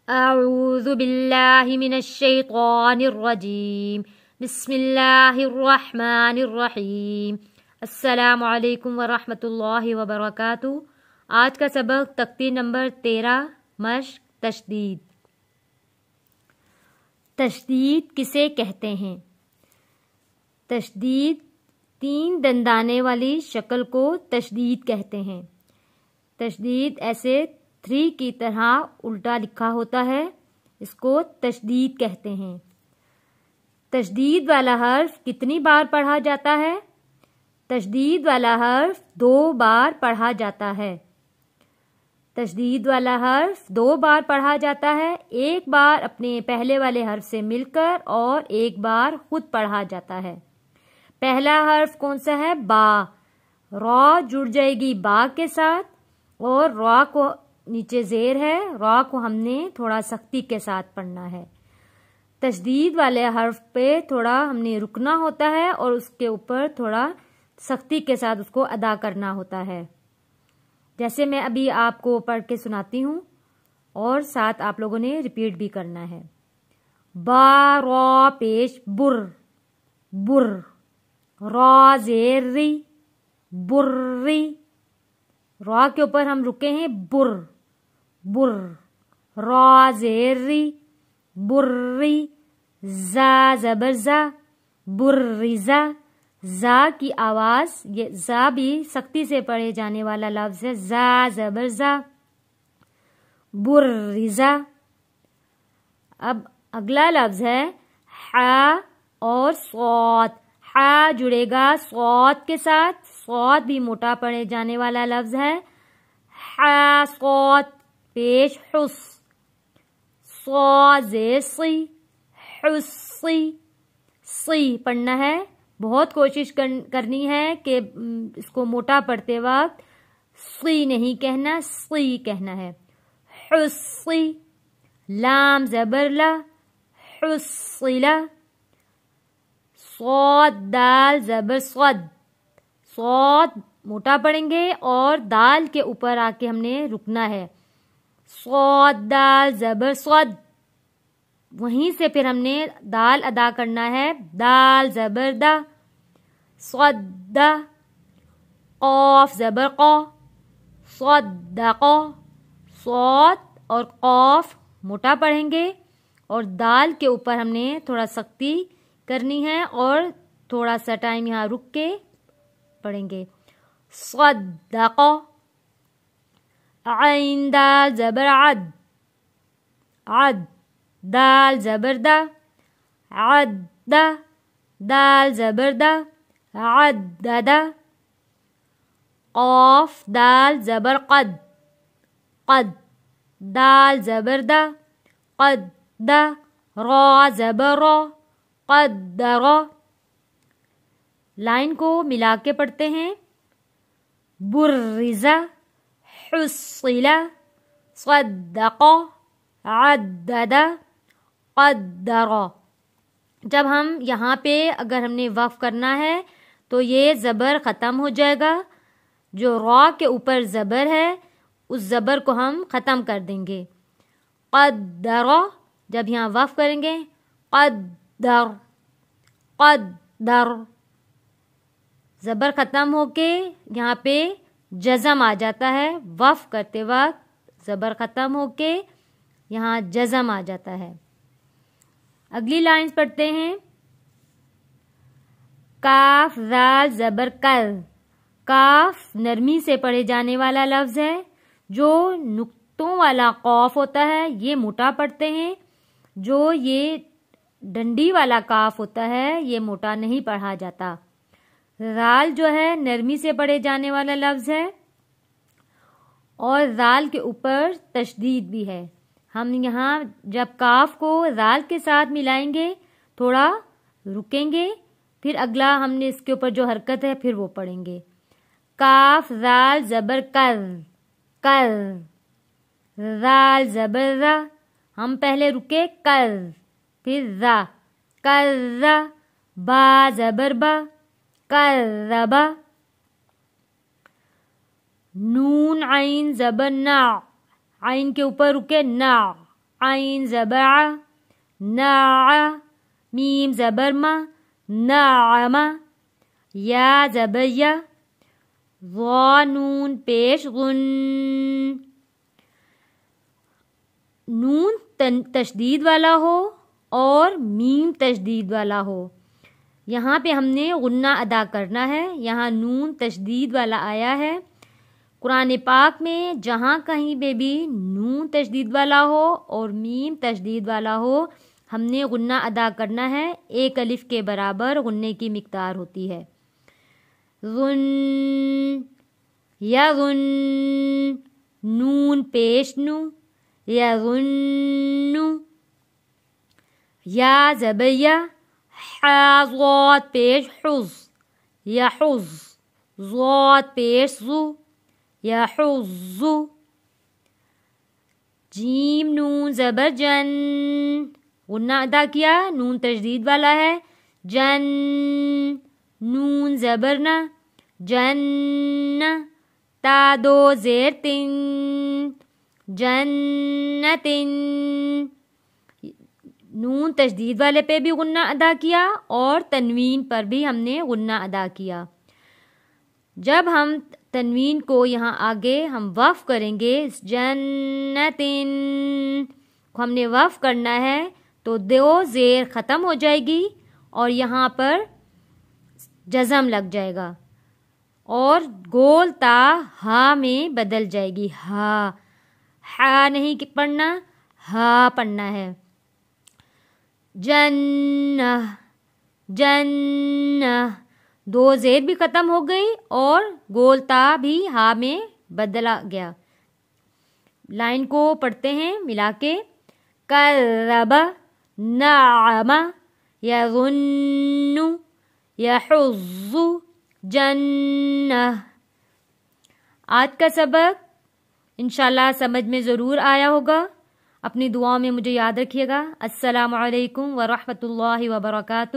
اعوذ باللہ من الشیطان الرجیم بسم اللہ الرحمن الرحیم السلام علیکم ورحمۃ اللہ وبرکاتہ۔ آج کا سبق تختی نمبر 13 مشق تشدید۔ تشدید کسے کہتے ہیں؟ تشدید 3 دندانے والی شکل کو تشدید کہتے ہیں۔ تشدید ایسے 3 کی طرح الٹا لکھا ہوتا ہے، اس کو تشدید کہتے ہیں۔ تشدید والا حرف کتنی بار پڑھا جاتا ہے؟ تشدید والا حرف 2 بار پڑھا جاتا ہے۔ تشدید والا حرف 2 بار پڑھا جاتا ہے، ایک بار اپنے پہلے والے حرف سے مل کر اور ایک بار خود پڑھا جاتا ہے۔ پہلا حرف کون سا ہے؟ با۔ را جڑ جائے گی با کے ساتھ اور را کو نیچے زیر ہے، را کو ہم نے تھوڑا سختی کے ساتھ پڑھنا ہے۔ تشدید والے حرف پہ تھوڑا ہم نے رکنا ہوتا ہے اور اس کے اوپر تھوڑا سختی کے ساتھ اس کو ادا کرنا ہوتا ہے۔ جیسے میں ابھی آپ کو پڑھ کے سناتی ہوں اور ساتھ آپ لوگوں نے ریپیٹ بھی کرنا ہے۔ با را پیش بر، بر۔ را زیر ری، برری۔ را کے اوپر ہم رکے ہیں بر، بر۔ را زیر ری، برری۔ زا زبر زا، برریزا۔ زا کی آواز، یہ زا بھی سختی سے پڑھے جانے والا لفظ ہے۔ زا زبر زا، برریزا۔ اب اگلا لفظ ہے حا اور صاد۔ حا جڑے گا صاد کے ساتھ، صاد بھی موٹا پڑھے جانے والا لفظ ہے۔ حا صاد پیش حس، صاد زیر سی، حسی۔ سی پڑھنا ہے، بہت کوشش کرنی ہے کہ اس کو موٹا پڑھتے وقت سی نہیں کہنا، سی کہنا ہے۔ حسی۔ لام زبر لا، حصلا۔ صاد دال زبر صد، صاد موٹا پڑھیں گے اور دال کے اوپر آ کے ہم نے رکنا ہے۔ صاد دال زبر صد، وہیں سے پھر ہم نے دال ادا کرنا ہے۔ دال زبر دا، صدا۔ قاف زبر قا، صدقا۔ صاد اور قاف موٹا پڑھیں گے اور دال کے اوپر ہم نے تھوڑا سختی کرنی ہے اور تھوڑا سا ٹائم یہاں رک کے پڑھیں گے۔ صدقا۔ عین دال زبر عد، عد۔ دال زبر دا، عددا۔ دال زبر دا، عددا۔ قاف دال زبر قد، قد۔ دال زبر دا، قدا۔ را زبر را، قدرا۔ لائن کو ملا کے پڑھتے ہیں۔ برزا، حصلا، صدقا، عددا، قدرا۔ جب ہم یہاں پہ اگر ہم نے وقف کرنا ہے تو یہ زبر ختم ہو جائے گا، جو را کے اوپر زبر ہے اس زبر کو ہم ختم کر دیں گے۔ قدرا، جب یہاں وقف کریں گے قدر، قدر۔ زبر ختم ہو کے یہاں پہ جزم آ جاتا ہے، وقف کرتے وقت زبر ختم ہو کے یہاں جزم آ جاتا ہے۔ اگلی لائنز پڑھتے ہیں۔ کاف زال زبر کر۔ کاف نرمی سے پڑھے جانے والا لفظ ہے۔ جو نقطوں والا قاف ہوتا ہے یہ موٹا پڑھتے ہیں، جو یہ ڈنڈی والا کاف ہوتا ہے یہ موٹا نہیں پڑھا جاتا۔ زال جو ہے نرمی سے پڑھے جانے والا لفظ ہے اور زال کے اوپر تشدید بھی ہے۔ ہم یہاں جب کاف کو زال کے ساتھ ملائیں گے تھوڑا رکیں گے، پھر اگلا ہم نے اس کے اوپر جو حرکت ہے پھر وہ پڑھیں گے۔ کاف زال زبر کر، کر۔ زال زبر را، ہم پہلے رکے کر، پھر را، کر را۔ با زبر با، کربا۔ نون عین زبر نا، عین کے اوپر رکے نا، عین زبر نا، میم زبر ما نعم، یا زبر یا، ضا نون پیش غن، نون تشدید والا ہو اور میم تشدید والا ہو. یہاں پہ ہم نے غنہ ادا کرنا ہے. یہاں نون تشدید والا آیا ہے. قرآن پاک میں جہاں کہیں پہ بھی نون تشدید والا ہو اور میم تشدید والا ہو ہم نے غنہ ادا کرنا ہے. ایک الف کے برابر غنے کی مقدار ہوتی ہے. غن یا غن، نون پیش نو، یا غن، یا زبر یا، ضاد پیش حز، یا حز، ضاد پیش زو، یا حز، جیم نون زبر جن، غنہ ادا کیا، نون تشدید والا ہے. جن، نون زبر نہ، جن، تا دو زیر تن، جنتن، نون تشدید والے پہ بھی غنہ ادا کیا اور تنوین پر بھی ہم نے غنہ ادا کیا. جب ہم تنوین کو یہاں آگے ہم وقف کریں گے، جنتن کو ہم نے وقف کرنا ہے تو دو زیر ختم ہو جائے گی اور یہاں پر جزم لگ جائے گا اور گول تا ہا میں بدل جائے گی. ہا، ہا نہیں پڑھنا، ہا پڑھنا ہے. جنہ، جنہ، دو زیر بھی ختم ہو گئی اور گول تا بھی ہا میں بدلا گیا. لائن کو پڑھتے ہیں ملا کے. کذب نعم، یظن، یحظ، جنہ. آج کا سبق انشاءاللہ سمجھ میں ضرور آیا ہوگا. اپنی دعاؤں میں مجھے یاد رکھیے گا. السلام علیکم ورحمۃ اللہ وبرکاتہ.